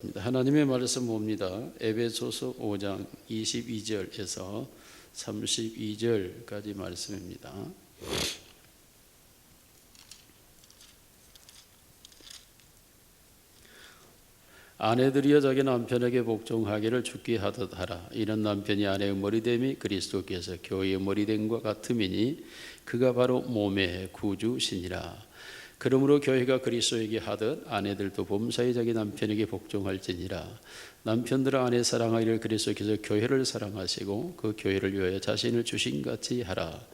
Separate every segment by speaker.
Speaker 1: 하나님의 말씀 봅니다. 에베소서 5장 22절에서 32절까지 말씀입니다. 아내들이여 자기 남편에게 복종하기를 죽게 하듯 하라. 이는 남편이 아내의 머리됨이 그리스도께서 교회의 머리됨과 같음이니 그가 바로 몸의 구주시니라. 그러므로 교회가 그리스도에게 하듯 아내들도 범사에 자기 남편에게 복종할지니라. 남편들아 아내 사랑하기를 그리스도께서 교회를 사랑하시고 그 교회를 위하여 자신을 주신같이 하라.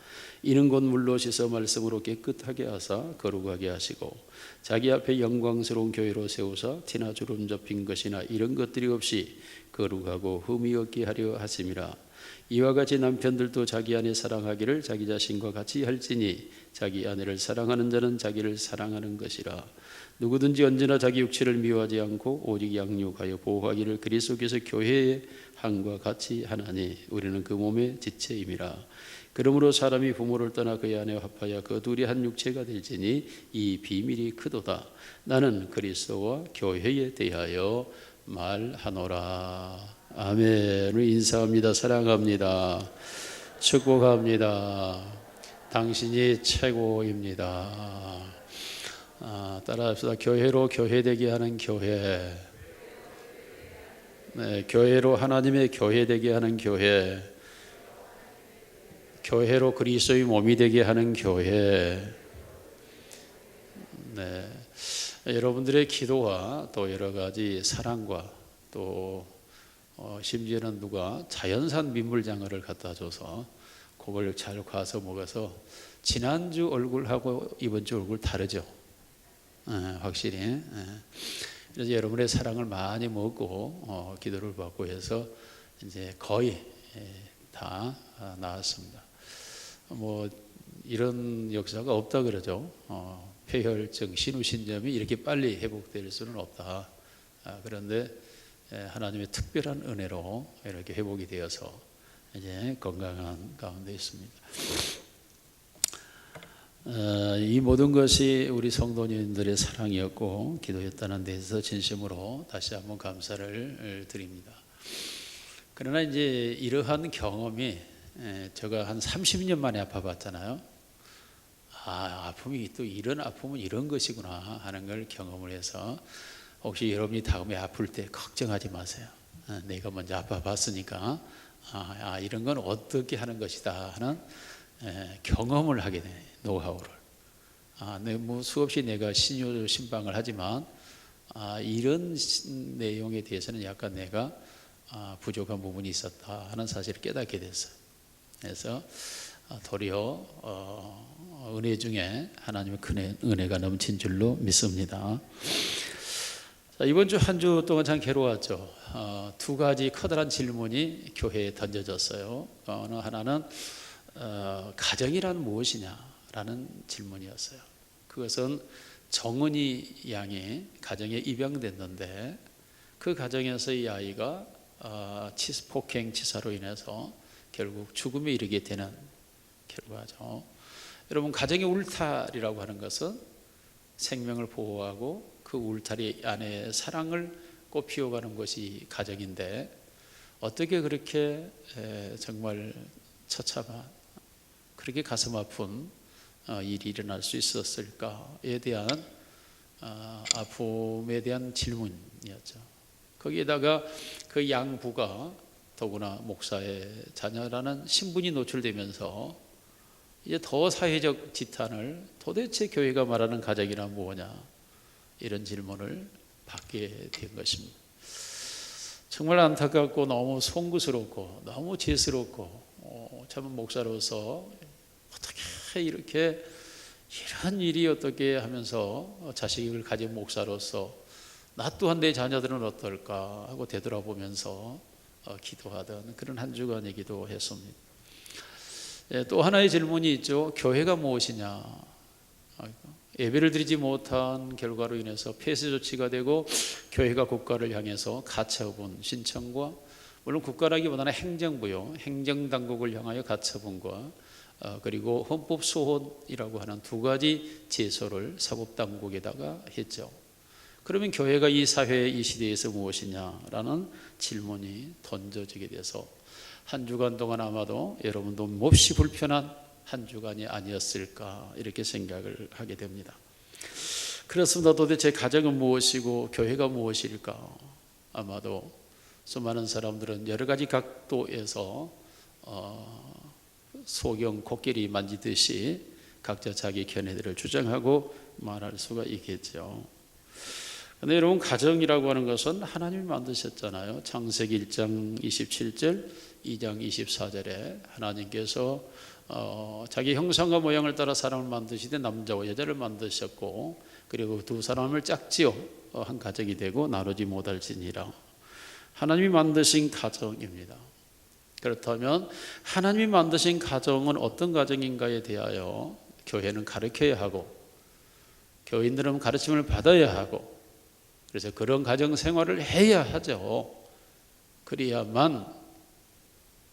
Speaker 1: 이는 곧 물로 씻어 말씀으로 깨끗하게 하사 거룩하게 하시고 자기 앞에 영광스러운 교회로 세우사 티나 주름 접힌 것이나 이런 것들이 없이 거룩하고 흠이 없게 하려 하심이라. 이와 같이 남편들도 자기 아내 사랑하기를 자기 자신과 같이 할지니 자기 아내를 사랑하는 자는 자기를 사랑하는 것이라. 누구든지 언제나 자기 육체를 미워하지 않고 오직 양육하여 보호하기를 그리스도께서 교회의 한과 같이 하나니 우리는 그 몸의 지체임이라. 그러므로 사람이 부모를 떠나 그의 아내와 합하여 그 둘이 한 육체가 될지니 이 비밀이 크도다. 나는 그리스도와 교회에 대하여 말하노라. 아멘. 인사합니다. 사랑합니다. 축복합니다. 당신이 최고입니다. 따라합시다. 교회로 교회되게 하는 교회. 네, 교회로 하나님의 교회되게 하는 교회. 교회로 그리스도의 몸이 되게 하는 교회. 네, 여러분들의 기도와 또 여러 가지 사랑과 또 심지어는 누가 자연산 민물장어를 갖다 줘서 그걸 잘 과서 먹어서 지난주 얼굴하고 이번 주 얼굴 다르죠. 확실히. 그래서 여러분의 사랑을 많이 먹고 기도를 받고 해서 이제 거의 다 나았습니다. 뭐 이런 역사가 없다 그러죠. 폐혈증, 신우신염이 이렇게 빨리 회복될 수는 없다. 그런데 하나님의 특별한 은혜로 이렇게 회복이 되어서 이제 건강한 가운데 있습니다. 이 모든 것이 우리 성도님들의 사랑이었고 기도였다는 데서 진심으로 다시 한번 감사를 드립니다. 그러나 이제 이러한 경험이 제가 한 30년 만에 아파봤잖아요. 아픔이 또 이런 아픔은 이런 것이구나 하는 걸 경험을 해서 혹시 여러분이 다음에 아플 때 걱정하지 마세요. 내가 먼저 아파봤으니까 이런 건 어떻게 하는 것이다 하는 경험을 하게 돼. 노하우를. 뭐 수없이 내가 신유 신방을 하지만 이런 내용에 대해서는 약간 내가 부족한 부분이 있었다 하는 사실을 깨닫게 됐어요. 그래서 도리어 은혜 중에 하나님의 큰 은혜가 넘친 줄로 믿습니다. 자, 이번 주 한 주 동안 참 괴로웠죠. 두 가지 커다란 질문이 교회에 던져졌어요. 어느 하나는 가정이란 무엇이냐라는 질문이었어요. 그것은 정은이 양이 가정에 입양됐는데 그 가정에서 이 아이가 폭행 치사로 인해서 결국 죽음에 이르게 되는 결과죠. 여러분, 가정의 울타리라고 하는 것은 생명을 보호하고 그 울타리 안에 사랑을 꽃피워가는 것이 가정인데 어떻게 그렇게 정말 처참한 그렇게 가슴 아픈 일이 일어날 수 있었을까에 대한 아픔에 대한 질문이었죠. 거기에다가 그 양부가 더구나 목사의 자녀라는 신분이 노출되면서 이제 더 사회적 지탄을 도대체 교회가 말하는 가정이란 뭐냐 이런 질문을 받게 된 것입니다. 정말 안타깝고 너무 송구스럽고 너무 죄스럽고 참 목사로서 어떻게 이렇게 이런 일이 어떻게 하면서 자식을 가진 목사로서 나 또한 내 자녀들은 어떨까 하고 되돌아보면서 기도하던 그런 한 주간이기도 했습니다. 또 하나의 질문이 있죠. 교회가 무엇이냐. 예배를 드리지 못한 결과로 인해서 폐쇄 조치가 되고 교회가 국가를 향해서 가처분 신청과 물론 국가라기보다는 행정부요. 행정당국을 향하여 가처분과 그리고 헌법소원이라고 하는 두 가지 제소를 사법당국에다가 했죠. 그러면 교회가 이 사회, 이 시대에서 무엇이냐라는 질문이 던져지게 돼서 한 주간 동안 아마도 여러분도 몹시 불편한 한 주간이 아니었을까 이렇게 생각을 하게 됩니다. 그렇습니다. 도대체 가정은 무엇이고 교회가 무엇일까? 아마도 수많은 사람들은 여러 가지 각도에서 소경 코끼리 만지듯이 각자 자기 견해들을 주장하고 말할 수가 있겠죠. 그런데 여러분, 가정이라고 하는 것은 하나님이 만드셨잖아요. 창세기 1장 27절, 2장 24절에 하나님께서 자기 형상과 모양을 따라 사람을 만드시되 남자와 여자를 만드셨고, 그리고 두 사람을 짝지어 한 가정이 되고 나누지 못할지니라. 하나님이 만드신 가정입니다. 그렇다면 하나님이 만드신 가정은 어떤 가정인가에 대하여 교회는 가르쳐야 하고 교인들은 가르침을 받아야 하고, 그래서 그런 가정 생활을 해야 하죠. 그래야만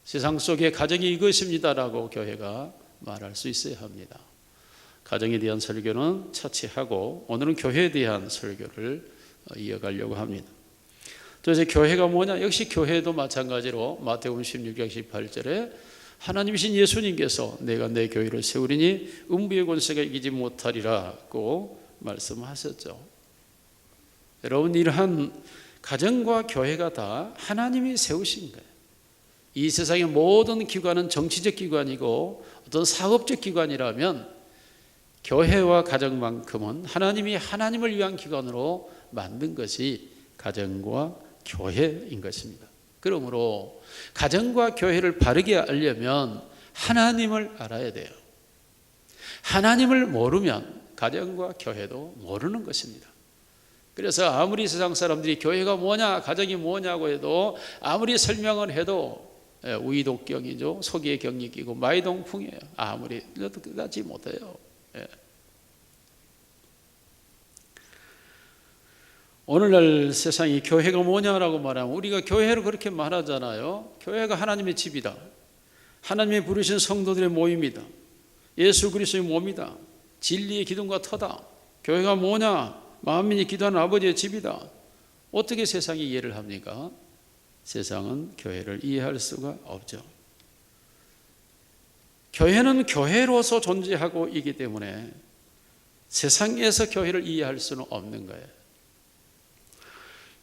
Speaker 1: 세상 속의 가정이 이것입니다라고 교회가 말할 수 있어야 합니다. 가정에 대한 설교는 차치하고 오늘은 교회에 대한 설교를 이어가려고 합니다. 그래서 교회가 뭐냐? 역시 교회도 마찬가지로 마태복음 16장 18절에 하나님이신 예수님께서 내가 내 교회를 세우리니 음부의 권세가 이기지 못하리라고 말씀하셨죠. 여러분, 이러한 가정과 교회가 다 하나님이 세우신 거예요. 이 세상의 모든 기관은 정치적 기관이고 어떤 사업적 기관이라면 교회와 가정만큼은 하나님이 하나님을 위한 기관으로 만든 것이 가정과 교회인 것입니다. 그러므로 가정과 교회를 바르게 알려면 하나님을 알아야 돼요. 하나님을 모르면 가정과 교회도 모르는 것입니다. 그래서 아무리 세상 사람들이 교회가 뭐냐, 가정이 뭐냐고 해도 아무리 설명을 해도 우이독경이죠. 소기의 경이 끼고 마이동풍이에요. 아무리 들려도 끝까지 못해요. 오늘날 세상이 교회가 뭐냐라고 말하면 우리가 교회를 그렇게 말하잖아요. 교회가 하나님의 집이다. 하나님이 부르신 성도들의 모임이다. 예수 그리스도의 몸이다. 진리의 기둥과 터다. 교회가 뭐냐? 만민이 기도하는 아버지의 집이다. 어떻게 세상이 이해를 합니까? 세상은 교회를 이해할 수가 없죠. 교회는 교회로서 존재하고 있기 때문에 세상에서 교회를 이해할 수는 없는 거예요.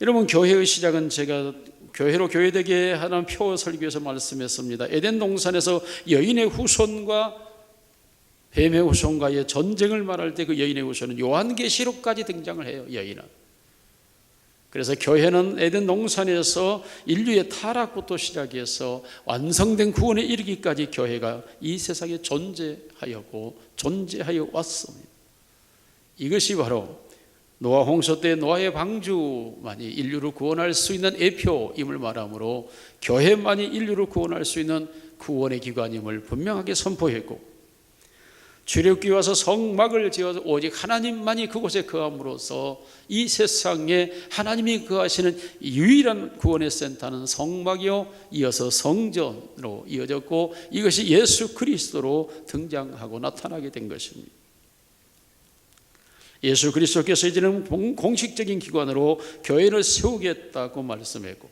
Speaker 1: 여러분, 교회의 시작은 제가 교회로 교회되게 하는 표 설교에서 말씀했습니다. 에덴 동산에서 여인의 후손과 뱀의 후손과의 전쟁을 말할 때 그 여인의 후손은 요한계시록까지 등장을 해요. 여인은. 그래서 교회는 에덴 동산에서 인류의 타락부터 시작해서 완성된 구원에 이르기까지 교회가 이 세상에 존재하였고 존재하여 왔습니다. 이것이 바로 노아 홍수 때 노아의 방주만이 인류를 구원할 수 있는 예표임을 말하므로 교회만이 인류를 구원할 수 있는 구원의 기관임을 분명하게 선포했고, 출애굽기 와서 성막을 지어서 오직 하나님만이 그곳에 거함으로써 이 세상에 하나님이 거하시는 유일한 구원의 센터는 성막이요, 이어서 성전으로 이어졌고, 이것이 예수 그리스도로 등장하고 나타나게 된 것입니다. 예수 그리스도께서 이제는 공식적인 기관으로 교회를 세우겠다고 말씀했고,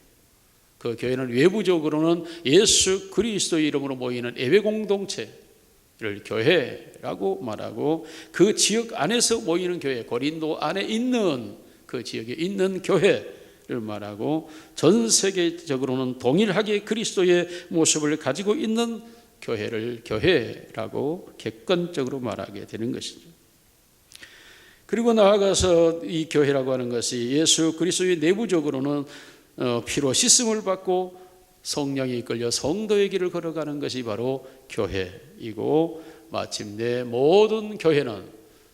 Speaker 1: 그 교회는 외부적으로는 예수 그리스도의 이름으로 모이는 예배 공동체를 교회라고 말하고, 그 지역 안에서 모이는 교회, 고린도 안에 있는 그 지역에 있는 교회를 말하고, 전 세계적으로는 동일하게 그리스도의 모습을 가지고 있는 교회를 교회라고 객관적으로 말하게 되는 것이죠. 그리고 나아가서 이 교회라고 하는 것이 예수 그리스도의 내부적으로는 피로 씻음을 받고 성령이 이끌려 성도의 길을 걸어가는 것이 바로 교회이고, 마침내 모든 교회는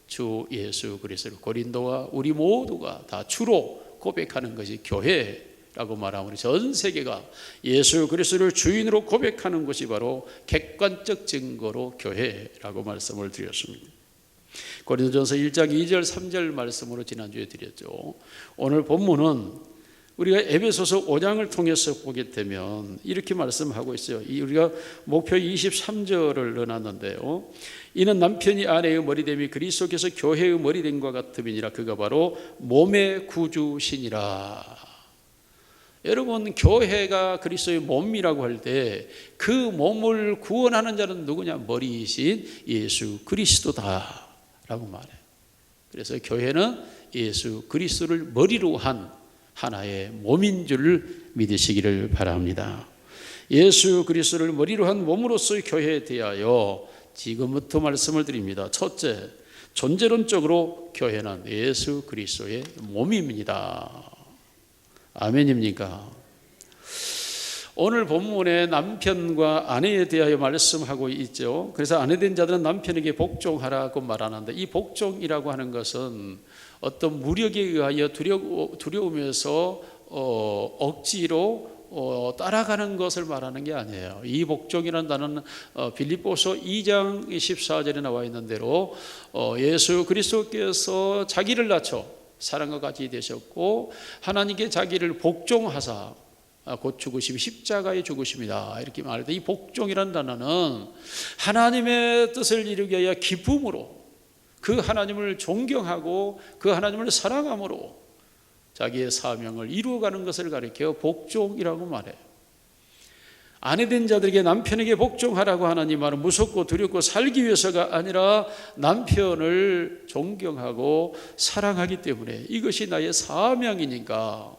Speaker 1: 주 예수 그리스도를 고린도와 우리 모두가 다 주로 고백하는 것이 교회라고 말하므로 전 세계가 예수 그리스도를 주인으로 고백하는 것이 바로 객관적 증거로 교회라고 말씀을 드렸습니다. 고린도전서 1장 2절 3절 말씀으로 지난주에 드렸죠. 오늘 본문은 우리가 에베소서 5장을 통해서 보게 되면 이렇게 말씀하고 있어요. 우리가 목표 23절을 넣어놨는데요. 이는 남편이 아내의 머리됨이 그리스도께서 교회의 머리됨과 같음이니라. 그가 바로 몸의 구주시니라. 여러분, 교회가 그리스도의 몸이라고 할 때 그 몸을 구원하는 자는 누구냐? 머리이신 예수 그리스도다라고 말해요. 그래서 교회는 예수 그리스도를 머리로 한 하나의 몸인 줄 믿으시기를 바랍니다. 예수 그리스도를 머리로 한 몸으로서의 교회에 대하여 지금부터 말씀을 드립니다. 첫째, 존재론적으로 교회는 예수 그리스도의 몸입니다. 아멘입니까? 오늘 본문에 남편과 아내에 대하여 말씀하고 있죠. 그래서 아내된 자들은 남편에게 복종하라고 말하는데, 이 복종이라고 하는 것은 어떤 무력에 의하여 두려움에서 억지로 따라가는 것을 말하는 게 아니에요. 이 복종이라는 단어는 빌립보서 2장 14절에 나와 있는 대로 예수 그리스도께서 자기를 낮춰 사랑과 같이 되셨고 하나님께 자기를 복종하사 곧 죽으심이 십자가에 죽으십니다. 이렇게 말할 때 이 복종이라는 단어는 하나님의 뜻을 이루기 위하여 기쁨으로 그 하나님을 존경하고 그 하나님을 사랑함으로 자기의 사명을 이루어가는 것을 가리켜 복종이라고 말해요. 아내된 자들에게 남편에게 복종하라고 하는 이 말은 무섭고 두렵고 살기 위해서가 아니라 남편을 존경하고 사랑하기 때문에 이것이 나의 사명이니까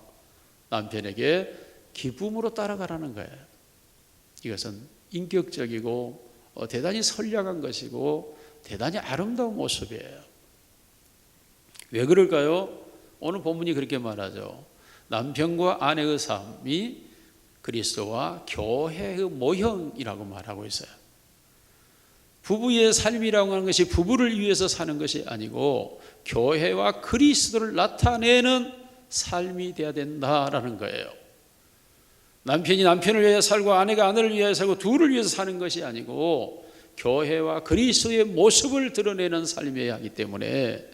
Speaker 1: 남편에게 기쁨으로 따라가라는 거예요. 이것은 인격적이고 대단히 선량한 것이고 대단히 아름다운 모습이에요. 왜 그럴까요? 오늘 본문이 그렇게 말하죠. 남편과 아내의 삶이 그리스도와 교회의 모형이라고 말하고 있어요. 부부의 삶이라고 하는 것이 부부를 위해서 사는 것이 아니고 교회와 그리스도를 나타내는 삶이 되어야 된다라는 거예요. 남편이 남편을 위해 살고 아내가 아내를 위해 살고 둘을 위해서 사는 것이 아니고 교회와 그리스도의 모습을 드러내는 삶이어야 하기 때문에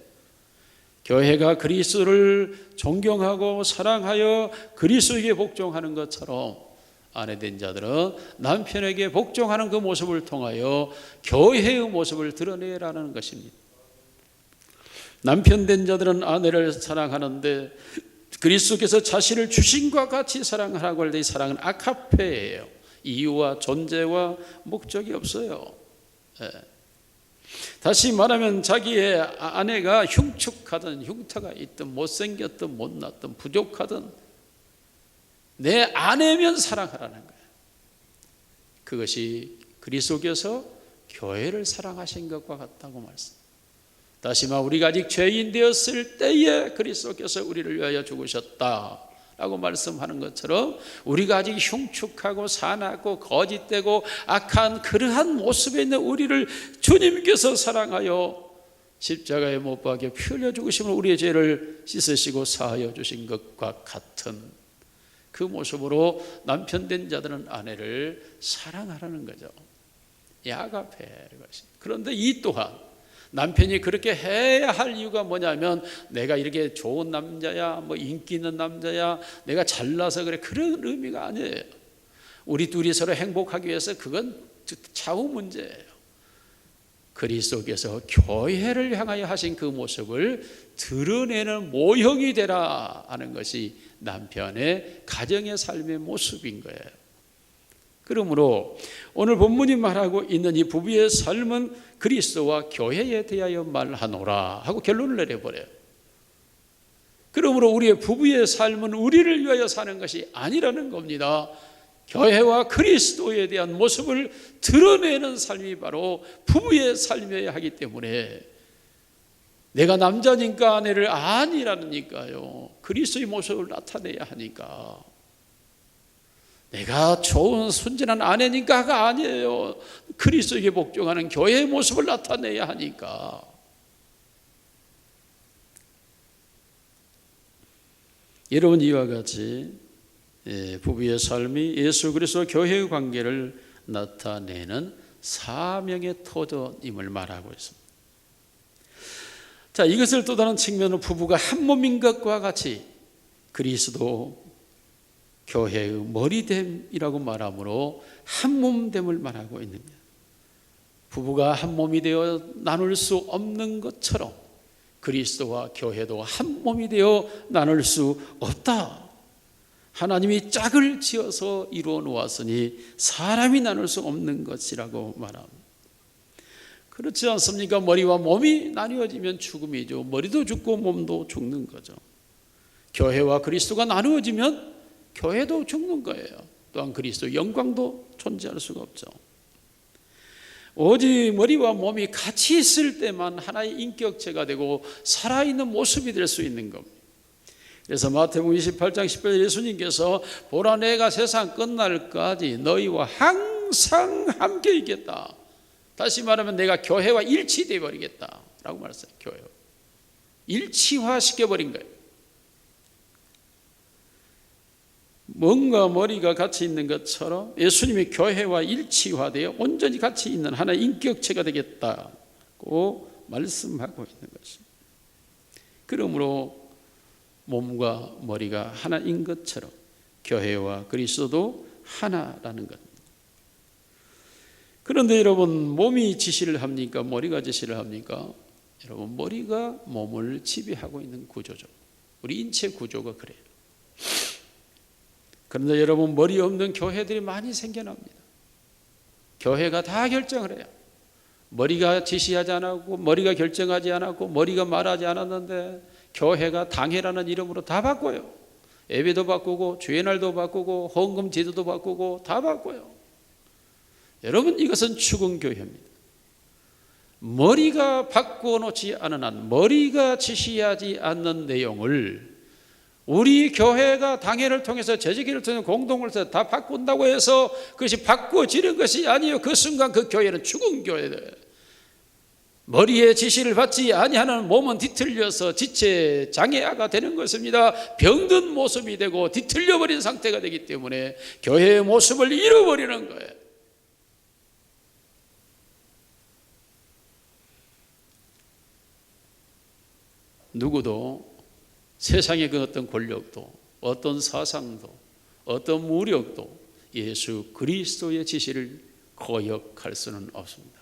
Speaker 1: 교회가 그리스도를 존경하고 사랑하여 그리스도에게 복종하는 것처럼 아내된 자들은 남편에게 복종하는 그 모습을 통하여 교회의 모습을 드러내라는 것입니다. 남편된 자들은 아내를 사랑하는데 그리스도께서 자신을 주신과 같이 사랑하라고 할 때 이 사랑은 아카페예요. 이유와 존재와 목적이 없어요. 다시 말하면 자기의 아내가 흉측하든 흉터가 있든 못생겼든 못났든 부족하든 내 아내면 사랑하라는 거예요. 그것이 그리스도께서 교회를 사랑하신 것과 같다고 말씀. 다시 말해 우리가 아직 죄인 되었을 때에 그리스도께서 우리를 위하여 죽으셨다라고 말씀하는 것처럼 우리가 아직 흉측하고 사나고 거짓되고 악한 그러한 모습에 있는 우리를 주님께서 사랑하여 십자가에 못 박혀 피 흘려 죽으심으로 우리의 죄를 씻으시고 사하여 주신 것과 같은 그 모습으로 남편된 자들은 아내를 사랑하라는 거죠. 아가페. 그런데 이 또한 남편이 그렇게 해야 할 이유가 뭐냐면 내가 이렇게 좋은 남자야, 뭐 인기 있는 남자야, 내가 잘나서 그래, 그런 의미가 아니에요. 우리 둘이 서로 행복하기 위해서 그건 차후 문제예요. 그리스도께서 교회를 향하여 하신 그 모습을 드러내는 모형이 되라 하는 것이 남편의 가정의 삶의 모습인 거예요. 그러므로 오늘 본문이 말하고 있는 이 부부의 삶은 그리스도와 교회에 대하여 말하노라 하고 결론을 내려버려요. 그러므로 우리의 부부의 삶은 우리를 위하여 사는 것이 아니라는 겁니다. 교회와 그리스도에 대한 모습을 드러내는 삶이 바로 부부의 삶이어야 하기 때문에 내가 남자니까 아내를 아니라니까요. 그리스도의 모습을 나타내야 하니까. 내가 좋은 순진한 아내니까가 아니에요. 그리스도에게 복종하는 교회의 모습을 나타내야 하니까. 여러분 이와 같이 부부의 삶이 예수 그리스도 교회의 관계를 나타내는 사명의 터전임을 말하고 있습니다. 자, 이것을 또 다른 측면으로 부부가 한 몸인 것과 같이 그리스도 교회의 머리됨이라고 말하므로 한 몸됨을 말하고 있는 거예요. 부부가 한 몸이 되어 나눌 수 없는 것처럼 그리스도와 교회도 한 몸이 되어 나눌 수 없다. 하나님이 짝을 지어서 이루어 놓았으니 사람이 나눌 수 없는 것이라고 말합니다. 그렇지 않습니까? 머리와 몸이 나뉘어지면 죽음이죠. 머리도 죽고 몸도 죽는 거죠. 교회와 그리스도가 나누어지면 교회도 죽는 거예요. 또한 그리스도의 영광도 존재할 수가 없죠. 오직 머리와 몸이 같이 있을 때만 하나의 인격체가 되고 살아있는 모습이 될 수 있는 겁니다. 그래서 마태복음 28장 10절 예수님께서 보라 내가 세상 끝날까지 너희와 항상 함께 있겠다. 다시 말하면 내가 교회와 일치되어 버리겠다 라고 말했어요. 교회와 일치화시켜버린 거예요. 뭔가 머리가 같이 있는 것처럼 예수님이 교회와 일치화되어 온전히 같이 있는 하나의 인격체가 되겠다고 말씀하고 있는 것입니다. 그러므로 몸과 머리가 하나인 것처럼 교회와 그리스도도 하나라는 것. 그런데 여러분, 몸이 지시를 합니까? 머리가 지시를 합니까? 여러분, 머리가 몸을 지배하고 있는 구조죠. 우리 인체 구조가 그래요. 그런데 여러분, 머리 없는 교회들이 많이 생겨납니다. 교회가 다 결정을 해요. 머리가 지시하지 않았고 머리가 결정하지 않았고 머리가 말하지 않았는데 교회가 당회라는 이름으로 다 바꿔요. 예배도 바꾸고 주의 날도 바꾸고 헌금 제도도 바꾸고 다 바꿔요. 여러분, 이것은 죽은 교회입니다. 머리가 바꿔놓지 않은 한, 머리가 지시하지 않는 내용을 우리 교회가 당회를 통해서 재직기를 통해서 공동을 해서 다 바꾼다고 해서 그것이 바꾸어지는 것이 아니에요. 그 순간 그 교회는 죽은 교회예요. 머리의 지시를 받지 아니하는 몸은 뒤틀려서 지체 장애아가 되는 것입니다. 병든 모습이 되고 뒤틀려버린 상태가 되기 때문에 교회의 모습을 잃어버리는 거예요. 누구도 세상의 그 어떤 권력도 어떤 사상도 어떤 무력도 예수 그리스도의 지시를 거역할 수는 없습니다.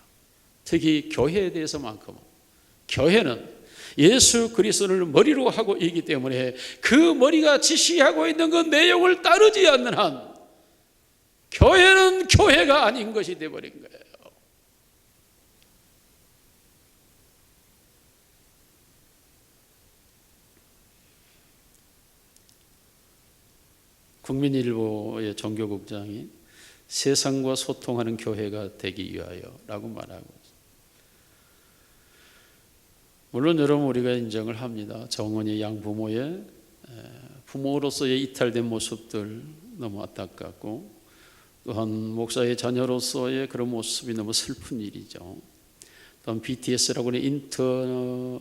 Speaker 1: 특히 교회에 대해서만큼은 교회는 예수 그리스도를 머리로 하고 있기 때문에 그 머리가 지시하고 있는 그 내용을 따르지 않는 한 교회는 교회가 아닌 것이 되어버린 거예요. 국민일보의 종교국장이 세상과 소통하는 교회가 되기 위하여 라고 말하고 있습니다. 물론 여러분, 우리가 인정을 합니다. 정원이 양부모의 부모로서의 이탈된 모습들 너무 안타깝고, 또한 목사의 자녀로서의 그런 모습이 너무 슬픈 일이죠. 또한 BTS라고 하는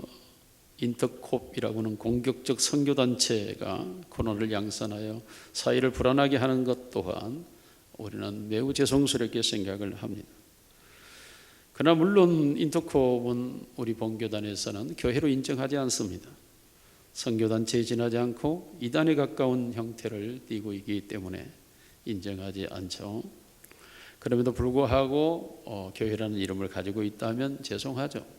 Speaker 1: 인터콥이라고는 공격적 선교단체가 코로나를 양산하여 사회를 불안하게 하는 것 또한 우리는 매우 죄송스럽게 생각을 합니다. 그러나 물론 인터콥은 우리 본교단에서는 교회로 인정하지 않습니다. 선교단체에 지나지 않고 이단에 가까운 형태를 띠고 있기 때문에 인정하지 않죠. 그럼에도 불구하고 교회라는 이름을 가지고 있다면 죄송하죠.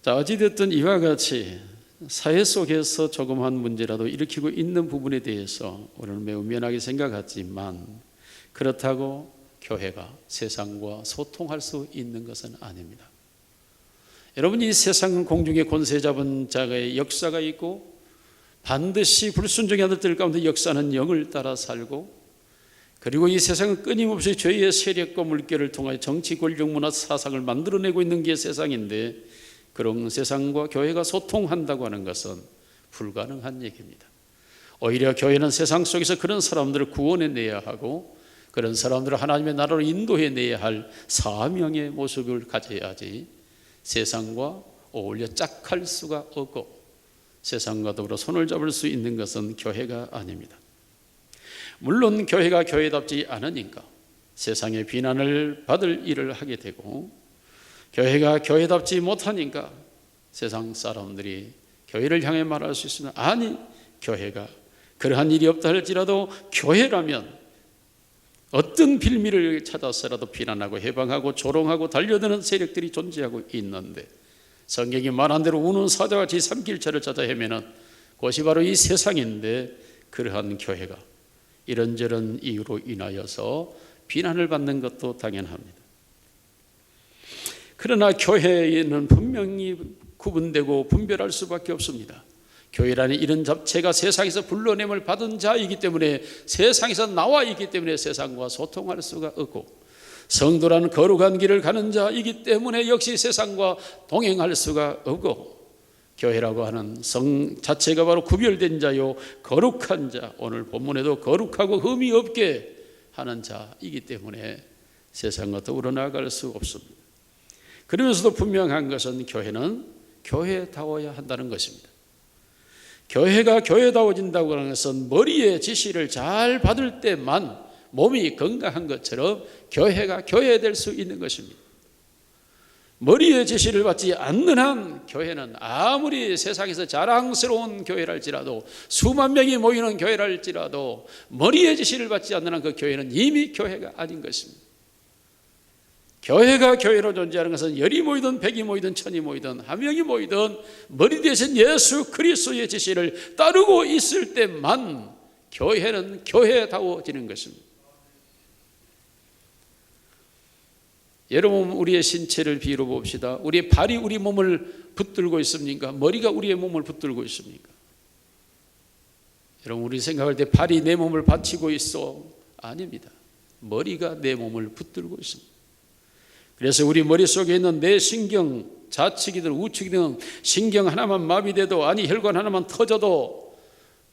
Speaker 1: 자, 어찌됐든 이와 같이 사회 속에서 조그마한 문제라도 일으키고 있는 부분에 대해서 우리는 매우 미안하게 생각하지만, 그렇다고 교회가 세상과 소통할 수 있는 것은 아닙니다. 여러분, 이 세상은 공중에 권세 잡은 자의 역사가 있고 반드시 불순종의 아들들 가운데 역사는 영을 따라 살고, 그리고 이 세상은 끊임없이 죄의 세력과 물결을 통하여 정치, 권력, 문화, 사상을 만들어내고 있는 게 세상인데, 그런 세상과 교회가 소통한다고 하는 것은 불가능한 얘기입니다. 오히려 교회는 세상 속에서 그런 사람들을 구원해내야 하고 그런 사람들을 하나님의 나라로 인도해내야 할 사명의 모습을 가져야지 세상과 어울려 짝할 수가 없고 세상과 더불어 손을 잡을 수 있는 것은 교회가 아닙니다. 물론 교회가 교회답지 않으니까 세상의 비난을 받을 일을 하게 되고, 교회가 교회답지 못하니까 세상 사람들이 교회를 향해 말할 수 있으나, 아니, 교회가 그러한 일이 없다 할지라도 교회라면 어떤 빌미를 찾아서라도 비난하고 해방하고 조롱하고 달려드는 세력들이 존재하고 있는데, 성경이 말한 대로 우는 사자같이 삼킬처를 찾아 헤매는 곳이 바로 이 세상인데, 그러한 교회가 이런저런 이유로 인하여서 비난을 받는 것도 당연합니다. 그러나 교회에는 분명히 구분되고 분별할 수밖에 없습니다. 교회라는 이런 잡체가 세상에서 불러냄을 받은 자이기 때문에, 세상에서 나와 있기 때문에 세상과 소통할 수가 없고, 성도라는 거룩한 길을 가는 자이기 때문에 역시 세상과 동행할 수가 없고, 교회라고 하는 성 자체가 바로 구별된 자요 거룩한 자, 오늘 본문에도 거룩하고 흠이 없게 하는 자이기 때문에 세상과 더불어 나아갈 수 없습니다. 그러면서도 분명한 것은 교회는 교회다워야 한다는 것입니다. 교회가 교회다워진다고 하는 것은 머리의 지시를 잘 받을 때만 몸이 건강한 것처럼 교회가 교회될 수 있는 것입니다. 머리의 지시를 받지 않는 한 교회는 아무리 세상에서 자랑스러운 교회랄지라도, 수만 명이 모이는 교회랄지라도 머리의 지시를 받지 않는 한 그 교회는 이미 교회가 아닌 것입니다. 교회가 교회로 존재하는 것은 열이 모이든 백이 모이든 천이 모이든 한 명이 모이든 머리 대신 예수 그리스도의 지시를 따르고 있을 때만 교회는 교회다워지는 것입니다. 여러분, 우리의 신체를 비유로 봅시다. 우리의 발이 우리 몸을 붙들고 있습니까? 머리가 우리의 몸을 붙들고 있습니까? 여러분, 우리 생각할 때 발이 내 몸을 받치고 있어? 아닙니다. 머리가 내 몸을 붙들고 있습니다. 그래서 우리 머릿속에 있는 내 신경, 좌측이든 우측이든 신경 하나만 마비돼도, 아니 혈관 하나만 터져도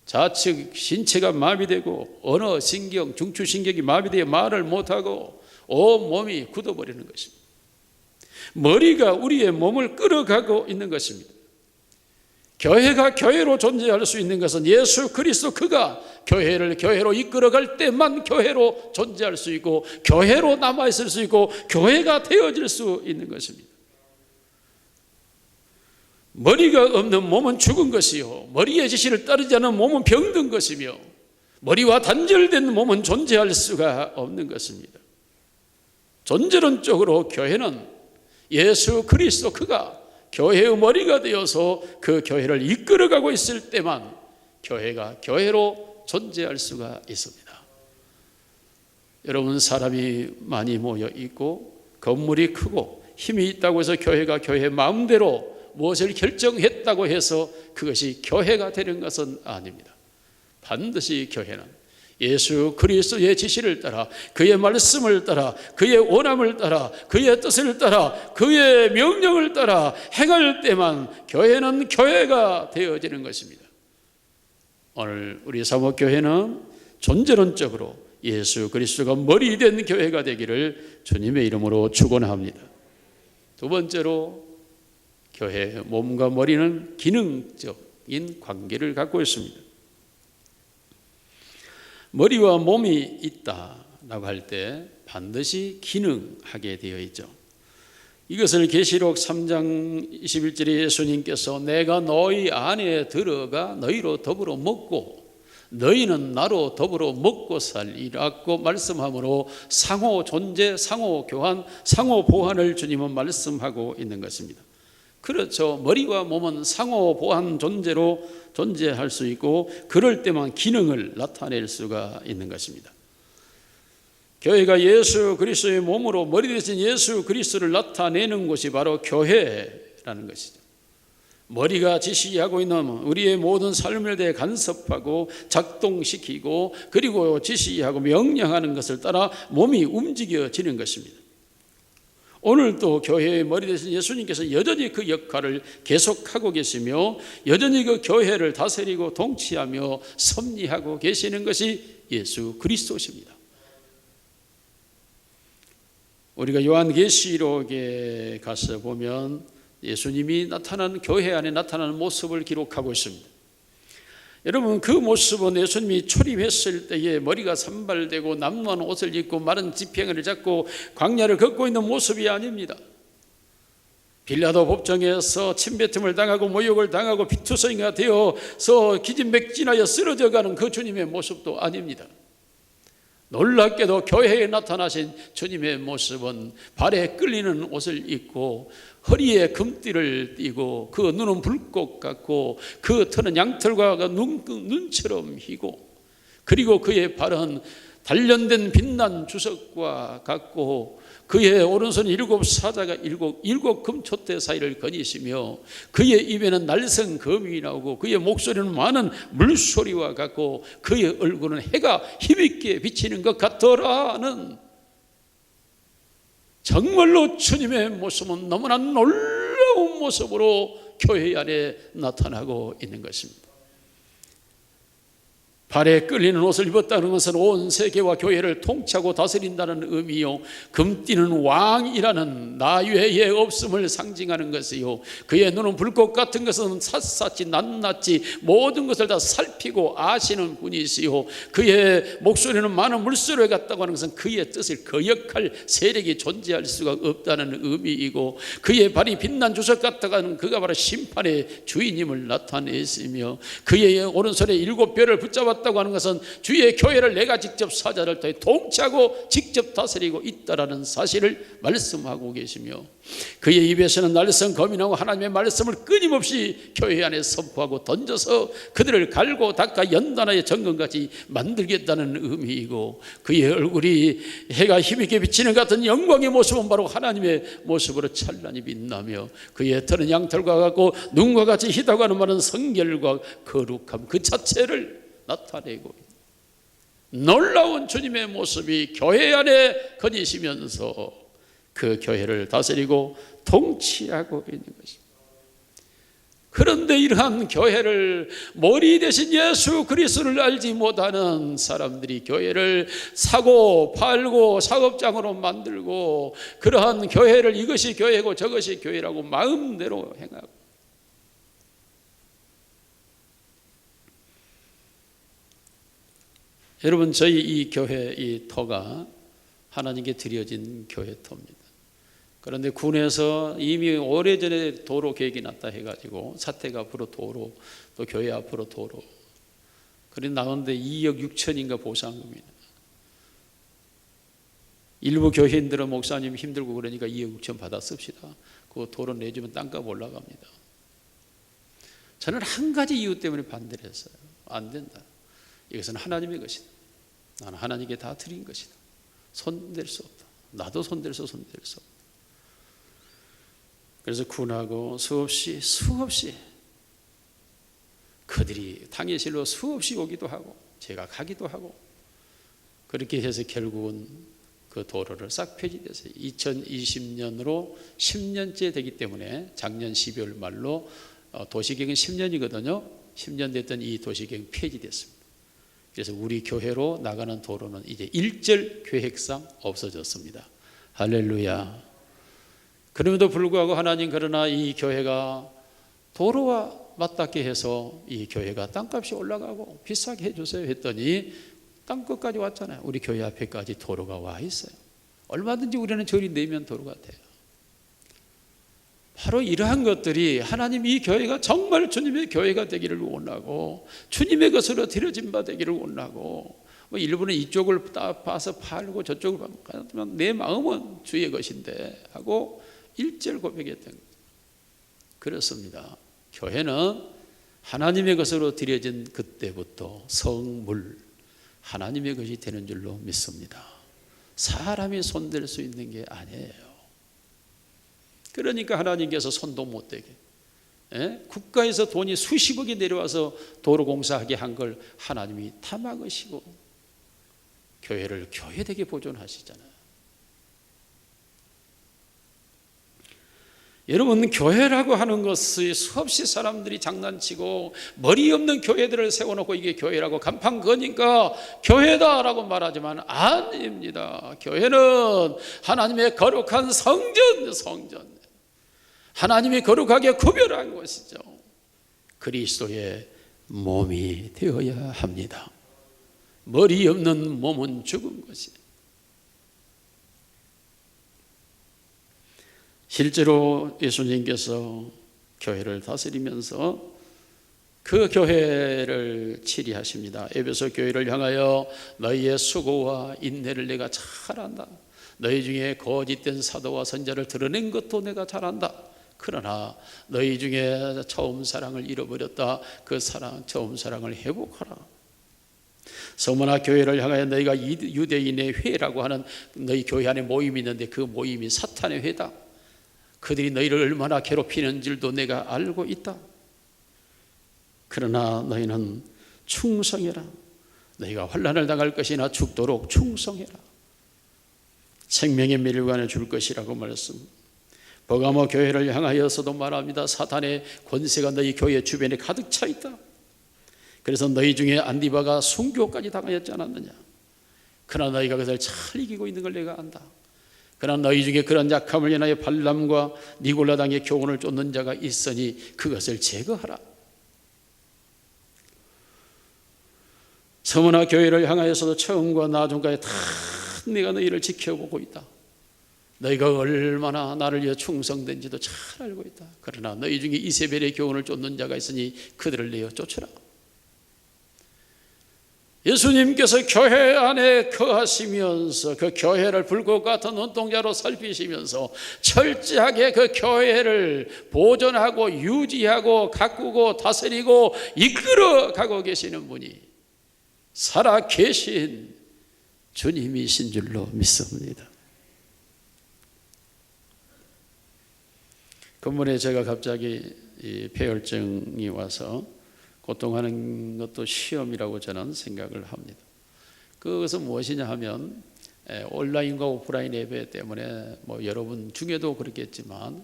Speaker 1: 좌측 신체가 마비되고 언어, 신경, 중추신경이 마비되어 말을 못하고 온 몸이 굳어버리는 것입니다. 머리가 우리의 몸을 끌어가고 있는 것입니다. 교회가 교회로 존재할 수 있는 것은 예수 그리스도 그가 교회를 교회로 이끌어갈 때만 교회로 존재할 수 있고, 교회로 남아있을 수 있고, 교회가 되어질 수 있는 것입니다. 머리가 없는 몸은 죽은 것이요, 머리의 지시를 따르지 않는 몸은 병든 것이며, 머리와 단절된 몸은 존재할 수가 없는 것입니다. 존재론적으로 교회는 예수 그리스도 그가 교회의 머리가 되어서 그 교회를 이끌어가고 있을 때만 교회가 교회로 존재할 수가 있습니다. 여러분, 사람이 많이 모여 있고 건물이 크고 힘이 있다고 해서 교회가 교회 마음대로 무엇을 결정했다고 해서 그것이 교회가 되는 것은 아닙니다. 반드시 교회는 예수 그리스도의 지시를 따라, 그의 말씀을 따라, 그의 원함을 따라, 그의 뜻을 따라, 그의 명령을 따라 행할 때만 교회는 교회가 되어지는 것입니다. 오늘 우리 사목교회는 존재론적으로 예수 그리스도가 머리 된 교회가 되기를 주님의 이름으로 축원합니다. 두 번째로, 교회 몸과 머리는 기능적인 관계를 갖고 있습니다. 머리와 몸이 있다라고 할 때 반드시 기능하게 되어 있죠. 이것을 계시록 3장 21절에 예수님께서 내가 너희 안에 들어가 너희로 더불어 먹고 너희는 나로 더불어 먹고 살리라고 말씀하므로 상호 존재, 상호 교환, 상호 보완을 주님은 말씀하고 있는 것입니다. 그렇죠. 머리와 몸은 상호 보완 존재로 존재할 수 있고, 그럴 때만 기능을 나타낼 수가 있는 것입니다. 교회가 예수 그리스도의 몸으로 머리 대신 예수 그리스도를 나타내는 곳이 바로 교회라는 것이죠. 머리가 지시하고 있는 우리의 모든 삶에 대해 간섭하고 작동시키고, 그리고 지시하고 명령하는 것을 따라 몸이 움직여지는 것입니다. 오늘도 교회의 머리 되신 예수님께서 여전히 그 역할을 계속하고 계시며, 여전히 그 교회를 다스리고 통치하며 섭리하고 계시는 것이 예수 그리스도십니다. 우리가 요한계시록에 가서 보면 예수님이 나타난, 교회 안에 나타나는 모습을 기록하고 있습니다. 여러분, 그 모습은 예수님이 출입했을 때에 머리가 산발되고 남루한 옷을 입고 마른 지팡이를 잡고 광야를 걷고 있는 모습이 아닙니다. 빌라도 법정에서 침뱉음을 당하고 모욕을 당하고 비투성이가 되어서 기진맥진하여 쓰러져가는 그 주님의 모습도 아닙니다. 놀랍게도 교회에 나타나신 주님의 모습은 발에 끌리는 옷을 입고 허리에 금띠를 띠고 그 눈은 불꽃 같고 그 털은 양털과 눈처럼 희고, 그리고 그의 발은 단련된 빛난 주석과 같고 그의 오른손 일곱 사자가 일곱 금촛대 사이를 거니시며 그의 입에는 날성 검이 나오고 그의 목소리는 많은 물소리와 같고 그의 얼굴은 해가 힘있게 비치는 것 같더라는, 정말로 주님의 모습은 너무나 놀라운 모습으로 교회 안에 나타나고 있는 것입니다. 발에 끌리는 옷을 입었다는 것은 온 세계와 교회를 통치하고 다스린다는 의미요, 금띠는 왕이라는 나 외에 없음을 상징하는 것이요, 그의 눈은 불꽃 같은 것은 샅샅이 낱낱이 모든 것을 다 살피고 아시는 분이시요, 그의 목소리는 많은 물소리 같다고 하는 것은 그의 뜻을 거역할 세력이 존재할 수가 없다는 의미이고, 그의 발이 빛난 주석 같다고 하는 그가 바로 심판의 주인임을 나타내시며, 그의 오른손에 일곱 뼈를 붙잡았다고 하는 것은 주의 교회를 내가 직접 사자를 통해 통치하고 직접 다스리고 있다라는 사실을 말씀하고 계시며, 그의 입에서는 날성 검이 나오고 하나님의 말씀을 끊임없이 교회 안에 선포하고 던져서 그들을 갈고 닦아 연단하여 정금같이 만들겠다는 의미이고, 그의 얼굴이 해가 힘있게 비치는 같은 영광의 모습은 바로 하나님의 모습으로 찬란히 빛나며, 그의 털은 양털과 같고 눈과 같이 희다고 하는 말은 성결과 거룩함 그 자체를 나타내고, 놀라운 주님의 모습이 교회 안에 거니시면서 그 교회를 다스리고 통치하고 있는 것입니다. 그런데 이러한 교회를 머리 대신 예수 그리스도를 알지 못하는 사람들이 교회를 사고 팔고 사업장으로 만들고, 그러한 교회를 이것이 교회고 저것이 교회라고 마음대로 행하고, 여러분, 저희 이 교회 이 터가 하나님께 드려진 교회 터입니다. 그런데 군에서 이미 오래전에 도로 계획이 났다 해가지고 사택 앞으로 도로, 또 교회 앞으로 도로, 그래 나오는데 2억 6천인가 보상금이다. 일부 교회인들은 목사님 힘들고 그러니까 2억 6천 받아 씁시다. 그 도로 내주면 땅값 올라갑니다. 저는 한 가지 이유 때문에 반대를 했어요. 안 된다. 이것은 하나님의 것이다. 나는 하나님께 다 드린 것이다. 손댈 수 없다. 나도 손댈 수 없다. 그래서 군하고 수없이 그들이 당예실로 수없이 오기도 하고 제가 가기도 하고, 그렇게 해서 결국은 그 도로를 싹 폐지됐어요. 2020년으로 10년째 되기 때문에 작년 12월 말로 도시계획은 10년이거든요. 10년 됐던 이 도시계획 폐지됐습니다. 그래서 우리 교회로 나가는 도로는 이제 일절 계획상 없어졌습니다. 할렐루야. 그럼에도 불구하고 하나님, 그러나 이 교회가 도로와 맞닿게 해서 이 교회가 땅값이 올라가고 비싸게 해주세요 했더니 땅끝까지 왔잖아요. 우리 교회 앞에까지 도로가 와 있어요. 얼마든지 우리는 저리 내면 도로가 돼요. 바로 이러한 것들이 하나님 이 교회가 정말 주님의 교회가 되기를 원하고 주님의 것으로 드려진 바 되기를 원하고, 뭐 일부는 이쪽을 봐서 팔고 저쪽을 봐서 내 마음은 주의 것인데 하고 일절 고백했던 거죠. 그렇습니다. 교회는 하나님의 것으로 드려진 그때부터 성물, 하나님의 것이 되는 줄로 믿습니다. 사람이 손댈 수 있는 게 아니에요. 그러니까 하나님께서 손도 못 대게, 국가에서 돈이 수십억이 내려와서 도로 공사하게 한 걸 하나님이 다 막으시고 교회를 교회되게 보존하시잖아요. 여러분, 교회라고 하는 것이 수없이 사람들이 장난치고 머리 없는 교회들을 세워놓고 이게 교회라고 간판 거니까 교회다라고 말하지만 아닙니다. 교회는 하나님의 거룩한 성전, 하나님이 거룩하게 구별한 것이죠. 그리스도의 몸이 되어야 합니다. 머리 없는 몸은 죽은 것이에요. 실제로 예수님께서 교회를 다스리면서 그 교회를 치리하십니다. 에베소 교회를 향하여 너희의 수고와 인내를 내가 잘 안다. 너희 중에 거짓된 사도와 선자를 드러낸 것도 내가 잘 안다. 그러나 너희 중에 처음 사랑을 잃어버렸다. 그 처음 사랑을 회복하라. 서머나 교회를 향하여 너희가 유대인의 회라고 하는 너희 교회 안에 모임이 있는데 그 모임이 사탄의 회다. 그들이 너희를 얼마나 괴롭히는 줄도 내가 알고 있다. 그러나 너희는 충성해라. 너희가 환난을 당할 것이나 죽도록 충성해라. 생명의 멸관을 줄 것이라고 말씀. 버가모 교회를 향하여서도 말합니다. 사탄의 권세가 너희 교회 주변에 가득 차 있다. 그래서 너희 중에 안디바가 순교까지 당하였지 않았느냐. 그러나 너희가 그것을 잘 이기고 있는 걸 내가 안다. 그러나 너희 중에 그런 약함을 인하여 발람과 니골라당의 교훈을 쫓는 자가 있으니 그것을 제거하라. 서머나 교회를 향하여서도 처음과 나중까지 다 내가 너희를 지켜보고 있다. 너희가 얼마나 나를 위해 충성된지도 잘 알고 있다. 그러나 너희 중에 이세벨의 교훈을 쫓는 자가 있으니 그들을 내어 쫓으라. 예수님께서 교회 안에 거하시면서 그 교회를 불꽃 같은 눈동자로 살피시면서 철저하게 그 교회를 보존하고 유지하고 가꾸고 다스리고 이끌어 가고 계시는 분이 살아 계신 주님이신 줄로 믿습니다. 근본에 제가 갑자기 이 폐혈증이 와서 고통하는 것도 시험이라고 저는 생각을 합니다. 그것은 무엇이냐 하면 온라인과 오프라인 예배 때문에 뭐 여러분 중에도 그렇겠지만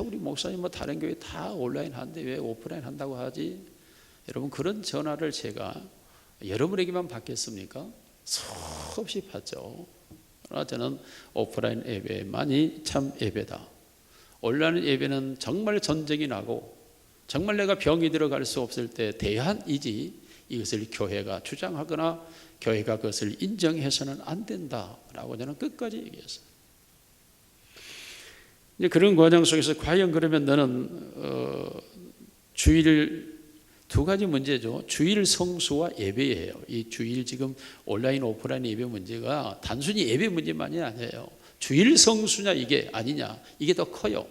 Speaker 1: 우리 목사님 뭐 다른 교회 다 온라인 한데 왜 오프라인 한다고 하지? 여러분 그런 전화를 제가 여러분에게만 받겠습니까? 수없이 받죠. 그러나 저는 오프라인 예배만이 참 예배다. 온라인 예배는 정말 전쟁이 나고 정말 내가 병이 들어갈 수 없을 때 대안이지 이것을 교회가 주장하거나 교회가 그것을 인정해서는 안 된다라고 저는 끝까지 얘기했어요. 이제 그런 과정 속에서 과연 그러면 너는 주일 두 가지 문제죠. 주일 성수와 예배예요. 이 주일 지금 온라인 오프라인 예배 문제가 단순히 예배 문제만이 아니에요. 주일 성수냐 이게 아니냐 이게 더 커요.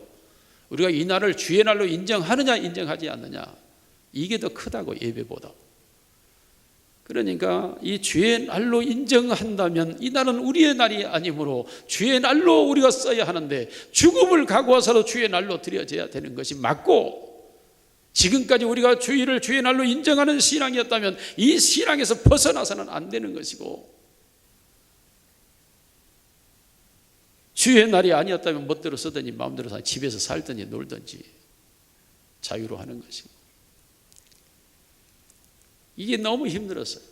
Speaker 1: 우리가 이 날을 주의 날로 인정하느냐 인정하지 않느냐 이게 더 크다고 예배보다. 그러니까 이 주의 날로 인정한다면 이 날은 우리의 날이 아니므로 주의 날로 우리가 써야 하는데 죽음을 각오해서도 주의 날로 드려져야 되는 것이 맞고, 지금까지 우리가 주일을 주의 날로 인정하는 신앙이었다면 이 신앙에서 벗어나서는 안 되는 것이고, 주의 날이 아니었다면 멋대로 쓰더니 마음대로 집에서 살든지 놀든지 자유로 하는 것이고, 이게 너무 힘들었어요.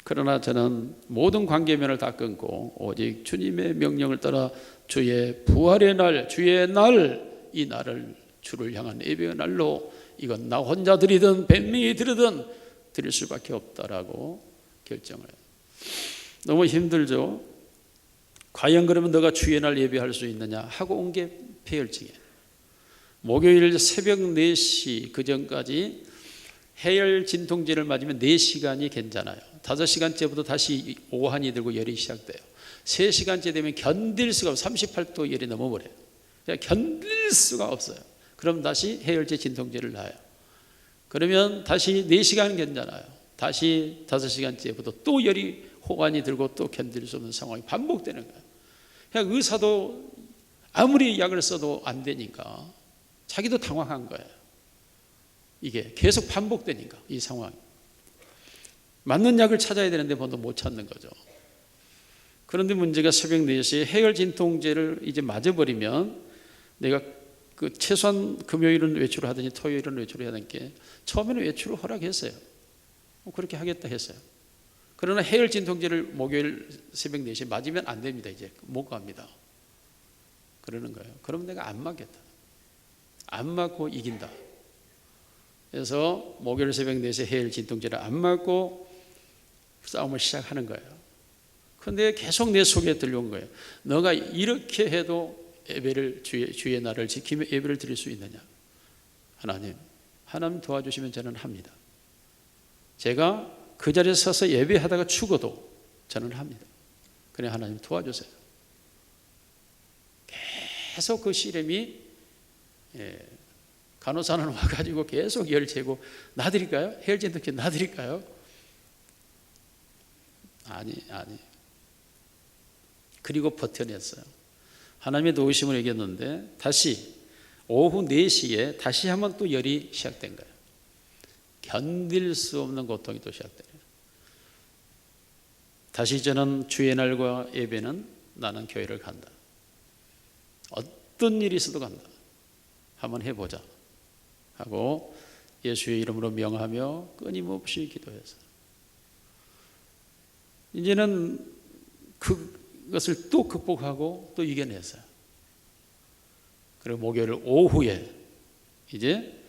Speaker 1: 그러나 저는 모든 관계면을 다 끊고 오직 주님의 명령을 따라 주의 부활의 날, 주의 날, 이 날을 주를 향한 예배의 날로 이건 나 혼자 드리든 뱀명이 드리든 드릴 수밖에 없다라고 결정을 해요. 너무 힘들죠. 과연 그러면 너가 주의 날 예배할 수 있느냐 하고 온 게 폐혈증이에요. 목요일 새벽 4시 그 전까지 해열 진통제를 맞으면 4시간이 괜찮아요. 5시간째부터 다시 오한이 들고 열이 시작돼요. 3시간째 되면 견딜 수가 없어요. 38도 열이 넘어버려요. 그냥 견딜 수가 없어요. 그럼 다시 해열제 진통제를 놔요. 그러면 다시 4시간 괜찮아요. 다시 5시간째부터 또 열이 호환이 들고 또 견딜 수 없는 상황이 반복되는 거예요. 그냥 의사도 아무리 약을 써도 안 되니까 자기도 당황한 거예요. 이게 계속 반복되니까 이 상황이. 맞는 약을 찾아야 되는데 번도 못 찾는 거죠. 그런데 문제가 새벽 4시에 해열 진통제를 이제 맞아버리면 내가 그 최소한 금요일은 외출을 하더니 토요일은 외출을 해야 되니까 처음에는 외출을 허락했어요. 그렇게 하겠다 했어요. 그러나 해열 진통제를 목요일 새벽 4시에 맞으면 안 됩니다. 이제 못 갑니다. 그러는 거예요. 그러면 내가 안 맞겠다. 안 맞고 이긴다. 그래서 목요일 새벽 4시에 해열 진통제를 안 맞고 싸움을 시작하는 거예요. 그런데 계속 내 속에 들려온 거예요. 너가 이렇게 해도 예배를 주의 날을 지키며 예배를 드릴 수 있느냐? 하나님 도와주시면 저는 합니다. 제가 그 자리에 서서 예배하다가 죽어도 저는 합니다. 그래, 하나님 도와주세요. 계속 그 씨름이, 간호사는 와가지고 계속 열 재고 놔드릴까요? 헬진 덕지 놔드릴까요? 아니. 그리고 버텨냈어요. 하나님의 도우심을 이겼는데 다시 오후 4시에 다시 한번 또 열이 시작된 거예요. 견딜 수 없는 고통이 또 시작돼요. 다시 저는 주의 날과 예배는 나는 교회를 간다. 어떤 일이 있어도 간다. 한번 해보자 하고 예수의 이름으로 명하며 끊임없이 기도해서 이제는 그것을 또 극복하고 또 이겨냈어요. 그리고 목요일 오후에 이제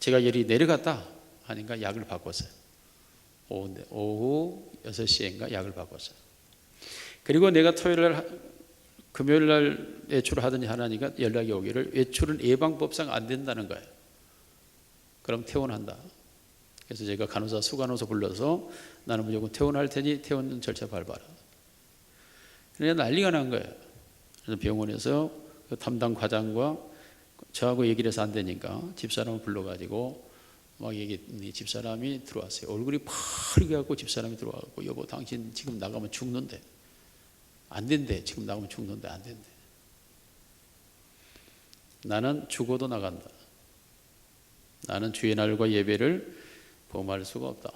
Speaker 1: 제가 열이 내려갔다 하니까 약을 바꿨어요. 오후 6시인가 약을 바꿨어요. 그리고 내가 금요일 날 외출을 하더니 하나님가 연락이 오기를 외출은 예방법상 안 된다는 거예요. 그럼 퇴원한다. 그래서 제가 간호사, 수간호사 불러서 나는 무조건 퇴원할 테니 퇴원 절차 밟아라. 그래서 난리가 난 거예요. 그래서 병원에서 그 담당 과장과 저하고 얘기를 해서 안 되니까 집사람을 불러가지고 막 집사람이 들어왔어요. 얼굴이 파르게 하고 집사람이 들어와서 여보 당신 지금 나가면 죽는데 안 된대. 지금 나가면 죽는데 안 된대. 나는 죽어도 나간다. 나는 주의 날과 예배를 범할 수가 없다.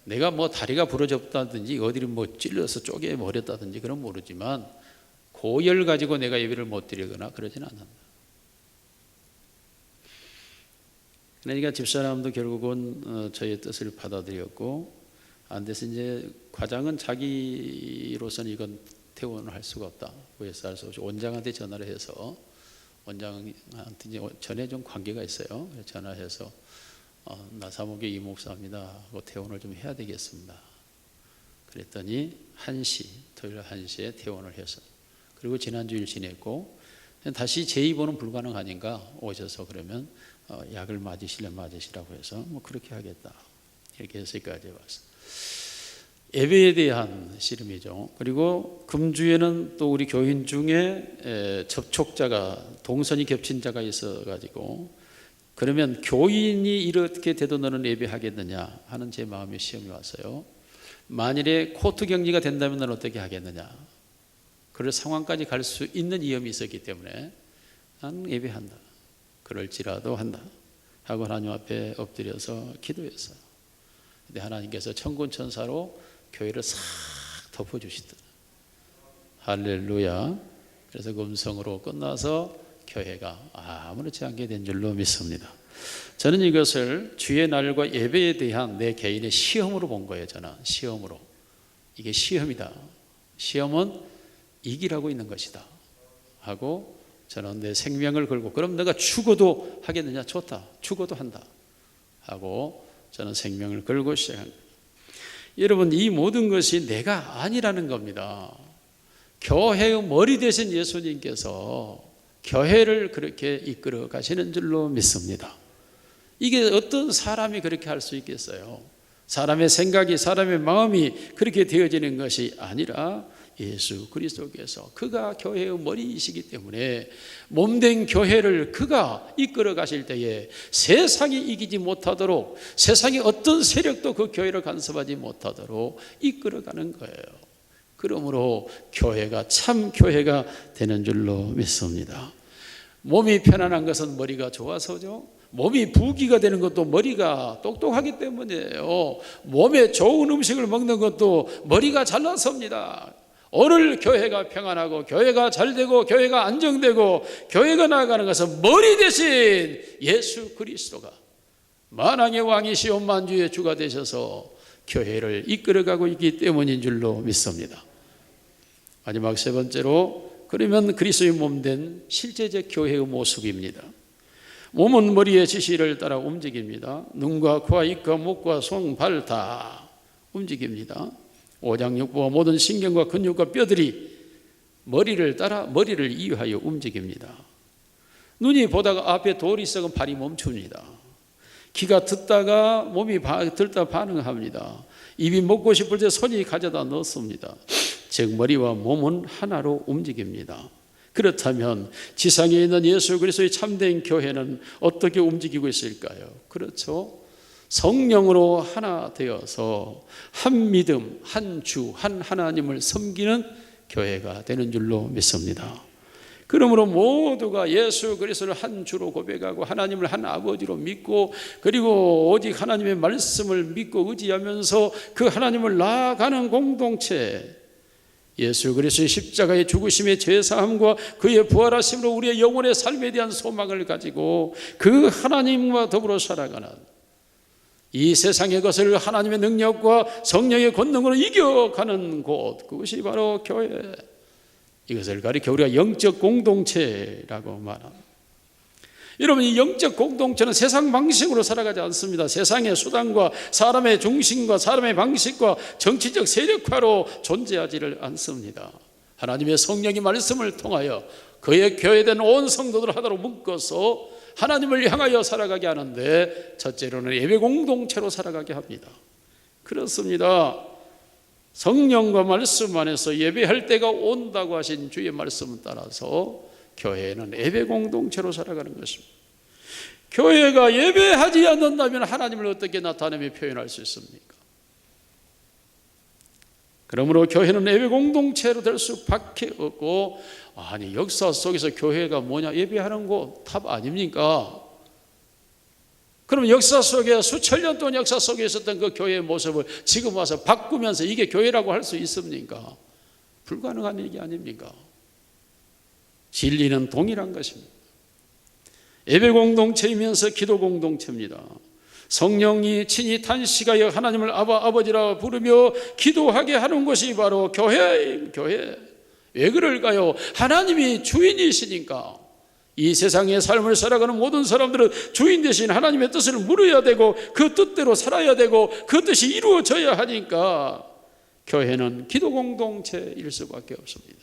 Speaker 1: 내가 뭐 다리가 부러졌다든지 어디를 뭐 찔러서 쪼개버렸다든지 그건 모르지만 고열 가지고 내가 예배를 못 드리거나 그러지는 않는다. 그러니까 집사람도 결국은 저의 뜻을 받아들였고 안 돼서 이제 과장은 자기로서는 이건 퇴원을 할 수가 없다. 그래서 할 수 없이 원장한테 전화를 해서 원장한테 전에 좀 관계가 있어요. 전화해서 나 사목의 이 목사입니다. 퇴원을 좀 해야 되겠습니다. 그랬더니 1시, 토요일 1시에 퇴원을 해서 그리고 지난주일 지냈고 다시 재입원은 불가능하니까 오셔서 그러면 약을 맞으시려면 맞으시라고 해서 뭐 그렇게 하겠다. 이렇게 해서 여기까지 왔어요. 예배에 대한 씨름이죠. 그리고 금주에는 또 우리 교인 중에 접촉자가 동선이 겹친 자가 있어가지고 그러면 교인이 이렇게 돼도 너는 예배하겠느냐 하는 제 마음의 시험이 왔어요. 만일에 코트 격리가 된다면 너는 어떻게 하겠느냐. 그럴 상황까지 갈 수 있는 위험이 있었기 때문에 나는 예배한다. 그럴지라도 한다 하고 하나님 앞에 엎드려서 기도했어요. 근데 하나님께서 천군천사로 교회를 싹 덮어주시더라. 할렐루야. 그래서 그 음성으로 끝나서 교회가 아무렇지 않게 된 줄로 믿습니다. 저는 이것을 주의 날과 예배에 대한 내 개인의 시험으로 본 거예요. 저는 시험으로. 이게 시험이다. 시험은 이기라고 있는 것이다 하고 저는 내 생명을 걸고 그럼 내가 죽어도 하겠느냐? 좋다. 죽어도 한다 하고 저는 생명을 걸고 시작한 거예요. 여러분 이 모든 것이 내가 아니라는 겁니다. 교회의 머리 되신 예수님께서 교회를 그렇게 이끌어 가시는 줄로 믿습니다. 이게 어떤 사람이 그렇게 할 수 있겠어요? 사람의 생각이 사람의 마음이 그렇게 되어지는 것이 아니라 예수 그리스도께서 그가 교회의 머리이시기 때문에 몸된 교회를 그가 이끌어 가실 때에 세상이 이기지 못하도록 세상의 어떤 세력도 그 교회를 간섭하지 못하도록 이끌어가는 거예요. 그러므로 교회가 참 교회가 되는 줄로 믿습니다. 몸이 편안한 것은 머리가 좋아서죠. 몸이 부귀가 되는 것도 머리가 똑똑하기 때문이에요. 몸에 좋은 음식을 먹는 것도 머리가 잘나섭니다. 오늘 교회가 평안하고 교회가 잘되고 교회가 안정되고 교회가 나아가는 것은 머리 대신 예수 그리스도가 만왕의 왕이시오 만주의 주가 되셔서 교회를 이끌어가고 있기 때문인 줄로 믿습니다. 마지막 세 번째로 그러면 그리스도의 몸된 실제적 교회의 모습입니다. 몸은 머리의 지시를 따라 움직입니다. 눈과 코와 입과 목과 손, 발 다 움직입니다. 오장육부와 모든 신경과 근육과 뼈들이 머리를 따라 머리를 이유하여 움직입니다. 눈이 보다가 앞에 돌이 있으면 발이 멈춥니다. 귀가 듣다가 몸이 들다 반응합니다. 입이 먹고 싶을 때 손이 가져다 넣습니다. 즉 머리와 몸은 하나로 움직입니다. 그렇다면 지상에 있는 예수 그리스도의 참된 교회는 어떻게 움직이고 있을까요? 그렇죠. 성령으로 하나 되어서 한 믿음, 한 주, 한 하나님을 섬기는 교회가 되는 줄로 믿습니다. 그러므로 모두가 예수 그리스도를 한 주로 고백하고 하나님을 한 아버지로 믿고 그리고 오직 하나님의 말씀을 믿고 의지하면서 그 하나님을 나아가는 공동체, 예수 그리스도의 십자가의 죽으심의 죄사함과 그의 부활하심으로 우리의 영혼의 삶에 대한 소망을 가지고 그 하나님과 더불어 살아가는 이 세상의 것을 하나님의 능력과 성령의 권능으로 이겨가는 곳, 그것이 바로 교회. 이것을 가리켜 우리가 영적 공동체라고 말합니다. 여러분, 이 영적 공동체는 세상 방식으로 살아가지 않습니다. 세상의 수단과 사람의 중심과 사람의 방식과 정치적 세력화로 존재하지를 않습니다. 하나님의 성령이 말씀을 통하여 그의 교회된 온 성도들을 하나로 묶어서 하나님을 향하여 살아가게 하는데, 첫째로는 예배 공동체로 살아가게 합니다. 그렇습니다. 성령과 말씀 안에서 예배할 때가 온다고 하신 주의 말씀을 따라서 교회는 예배 공동체로 살아가는 것입니다. 교회가 예배하지 않는다면 하나님을 어떻게 나타내며 표현할 수 있습니까? 그러므로 교회는 예배 공동체로 될 수밖에 없고, 아니 역사 속에서 교회가 뭐냐, 예배하는 곳 답 아닙니까? 그럼 역사 속에 수천 년 동안 역사 속에 있었던 그 교회의 모습을 지금 와서 바꾸면서 이게 교회라고 할 수 있습니까? 불가능한 얘기 아닙니까? 진리는 동일한 것입니다. 예배 공동체이면서 기도 공동체입니다. 성령이 친히 탄식하여 하나님을 아버지라 부르며 기도하게 하는 것이 바로 교회예요. 교회. 왜 그럴까요? 하나님이 주인이시니까. 이 세상의 삶을 살아가는 모든 사람들은 주인 대신 하나님의 뜻을 물어야 되고 그 뜻대로 살아야 되고 그 뜻이 이루어져야 하니까 교회는 기도 공동체일 수밖에 없습니다.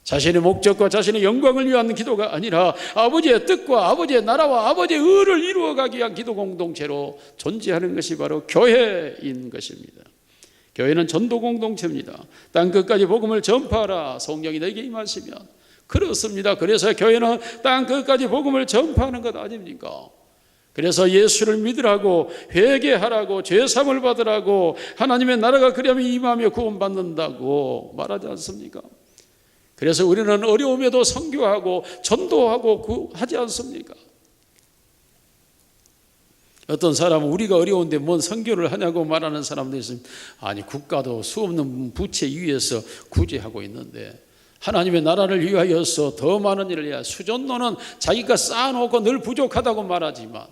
Speaker 1: 자신의 목적과 자신의 영광을 위한 기도가 아니라 아버지의 뜻과 아버지의 나라와 아버지의 의를 이루어가기 위한 기도 공동체로 존재하는 것이 바로 교회인 것입니다. 교회는 전도 공동체입니다. 땅 끝까지 복음을 전파하라. 성령이 너에게 임하시면. 그렇습니다. 그래서 교회는 땅 끝까지 복음을 전파하는 것 아닙니까? 그래서 예수를 믿으라고, 회개하라고, 죄사함을 받으라고, 하나님의 나라가 그리하면 임하며 구원받는다고 말하지 않습니까? 그래서 우리는 어려움에도 선교하고 전도하고 하지 않습니까? 어떤 사람은 우리가 어려운데 뭔 선교를 하냐고 말하는 사람도 있습니다. 아니 국가도 수없는 부채 위에서 구제하고 있는데 하나님의 나라를 위하여서 더 많은 일을 해야, 수전노는 자기가 쌓아놓고 늘 부족하다고 말하지만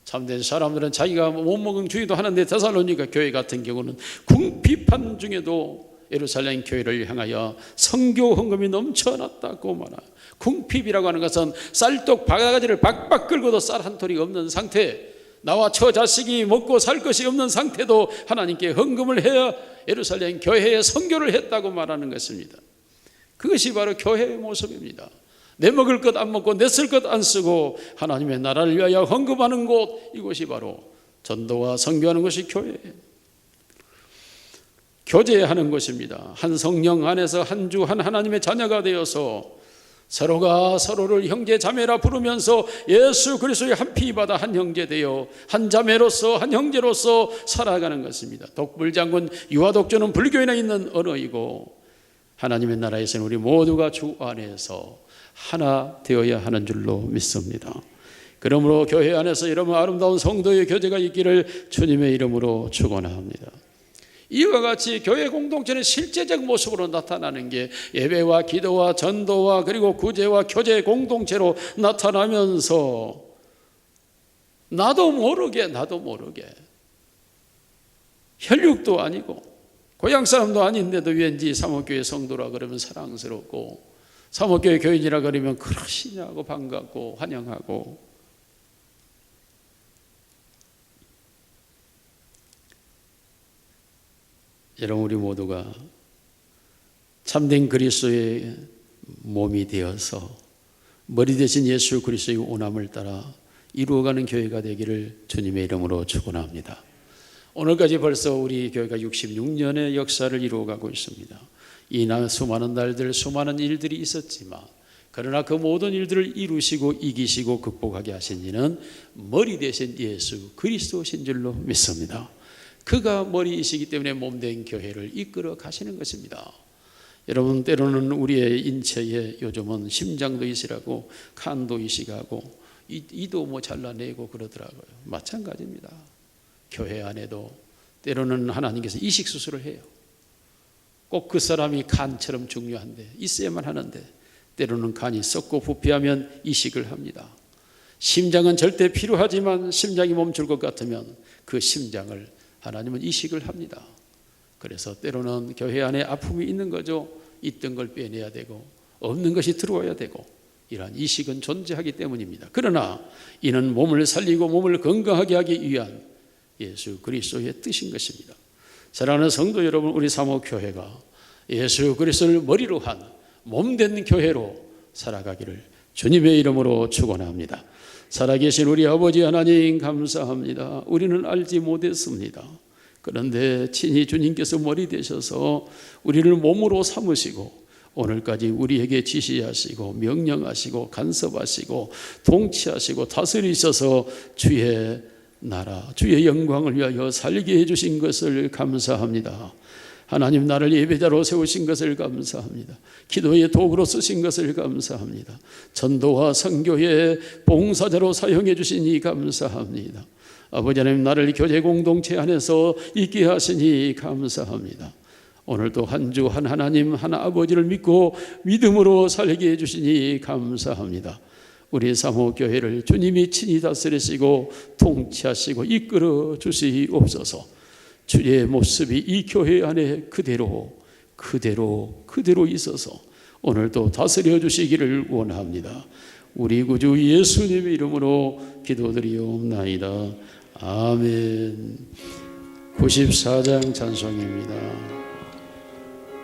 Speaker 1: 참된 사람들은 자기가 못 먹은 주의도 하는데, 데살로니가 교회 같은 경우는 궁핍한 중에도 예루살렘 교회를 향하여 선교 헌금이 넘쳐났다고 말합니다. 궁핍이라고 하는 것은 쌀떡 바가지를 박박 끌고도 쌀 한 토리가 없는 상태, 나와 처 자식이 먹고 살 것이 없는 상태도 하나님께 헌금을 해야 예루살렘 교회에 선교를 했다고 말하는 것입니다. 그것이 바로 교회의 모습입니다. 내 먹을 것 안 먹고 내 쓸 것 안 쓰고 하나님의 나라를 위하여 헌금하는 곳, 이것이 바로 전도와 선교하는 것이 교회예요. 교제하는 것입니다. 한 성령 안에서 한 주 한 하나님의 자녀가 되어서 서로가 서로를 형제 자매라 부르면서 예수 그리스도의 한 피 받아 한 형제 되어 한 자매로서 한 형제로서 살아가는 것입니다. 독불장군 유아독존은 불교인에 있는 언어이고, 하나님의 나라에서는 우리 모두가 주 안에서 하나 되어야 하는 줄로 믿습니다. 그러므로 교회 안에서 여러분 아름다운 성도의 교제가 있기를 주님의 이름으로 축원합니다. 이와 같이 교회 공동체는 실제적 모습으로 나타나는 게 예배와 기도와 전도와 그리고 구제와 교제 공동체로 나타나면서 나도 모르게 혈육도 아니고 고향 사람도 아닌데도 왠지 사목교회 성도라 그러면 사랑스럽고, 사목교회 교인이라 그러면 그러시냐고 반갑고 환영하고, 여러분 우리 모두가 참된 그리스도의 몸이 되어서 머리 대신 예수 그리스도의 원함을 따라 이루어가는 교회가 되기를 주님의 이름으로 축원합니다. 오늘까지 벌써 우리 교회가 66년의 역사를 이루어가고 있습니다. 이 수많은 날들, 수많은 일들이 있었지만 그러나 그 모든 일들을 이루시고 이기시고 극복하게 하신 이는 머리 되신 예수 그리스도신 줄로 믿습니다. 그가 머리이시기 때문에 몸된 교회를 이끌어 가시는 것입니다. 여러분, 때로는 우리의 인체에 요즘은 심장도 이시라고 간도 이식하고 이도 뭐 잘라내고 그러더라고요. 마찬가지입니다. 교회 안에도 때로는 하나님께서 이식 수술을 해요. 꼭 그 사람이 간처럼 중요한데 있어야만 하는데 때로는 간이 썩고 부패하면 이식을 합니다. 심장은 절대 필요하지만 심장이 멈출 것 같으면 그 심장을 하나님은 이식을 합니다. 그래서 때로는 교회 안에 아픔이 있는 거죠. 있던 걸 빼내야 되고 없는 것이 들어와야 되고 이러한 이식은 존재하기 때문입니다. 그러나 이는 몸을 살리고 몸을 건강하게 하기 위한 예수 그리스도의 뜻인 것입니다. 사랑하는 성도 여러분, 우리 사목교회가 예수 그리스도를 머리로 한 몸된 교회로 살아가기를 주님의 이름으로 축원합니다. 살아계신 우리 아버지 하나님 감사합니다. 우리는 알지 못했습니다. 그런데 친히 주님께서 머리 되셔서 우리를 몸으로 삼으시고 오늘까지 우리에게 지시하시고 명령하시고 간섭하시고 통치하시고 다스리셔서 주의 나라, 주의 영광을 위하여 살게 해주신 것을 감사합니다. 하나님, 나를 예배자로 세우신 것을 감사합니다. 기도의 도구로 쓰신 것을 감사합니다. 전도와 선교의 봉사자로 사용해 주시니 감사합니다. 아버지 하나님, 나를 교제 공동체 안에서 있게 하시니 감사합니다. 오늘도 한 주 한 하나님 한 아버지를 믿고 믿음으로 살게 해주시니 감사합니다. 우리 사목교회를 주님이 친히 다스리시고 통치하시고 이끌어 주시옵소서. 주의 모습이 이 교회 안에 그대로 있어서 오늘도 다스려 주시기를 원합니다. 우리 구주 예수님의 이름으로 기도드리옵나이다. 아멘. 94장 찬송입니다.